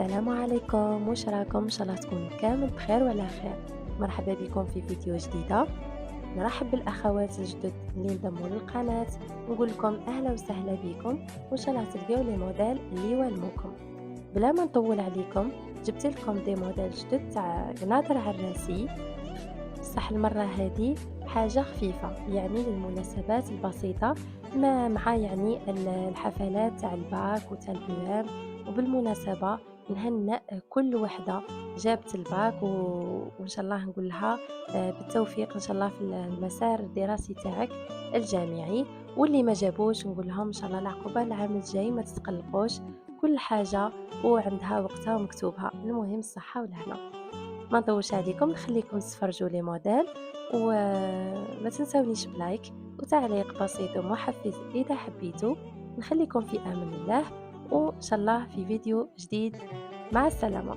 السلام عليكم، واش راكم؟ ان شاء الله تكونوا كامل بخير وعلى خير. مرحبا بكم في فيديو جديده. نرحب بالاخوات الجدد اللي انضموا للقناه، نقول لكم اهلا وسهلا بكم، وان شاء الله تلقاو لي موديل اللي يوالموكم. بلا ما نطول عليكم، جبت لكم دي موديل جدد تاع قناطر عراسي. صح المرة هذه حاجة خفيفة، يعني للمناسبات البسيطة، ما مع يعني الحفلات تاع الباك وتاع البيوام. وبالمناسبة نهنئ كل وحدة جابت الباك وإن شاء الله نقول لها بالتوفيق إن شاء الله في المسار الدراسي تاعك الجامعي. واللي ما جابوش نقول لهم إن شاء الله العقوبة العام الجاي، ما تتقلقوش، كل حاجة وعندها وقتها ومكتوبها. المهم الصحة والهنا. ما نطولش عليكم، نخليكم تتفرجوا لي موديل، وما تنسونيش بلايك وتعليق بسيط ومحفز إذا حبيتوا. نخليكم في أمان الله، وإن شاء الله في فيديو جديد. مع السلامة.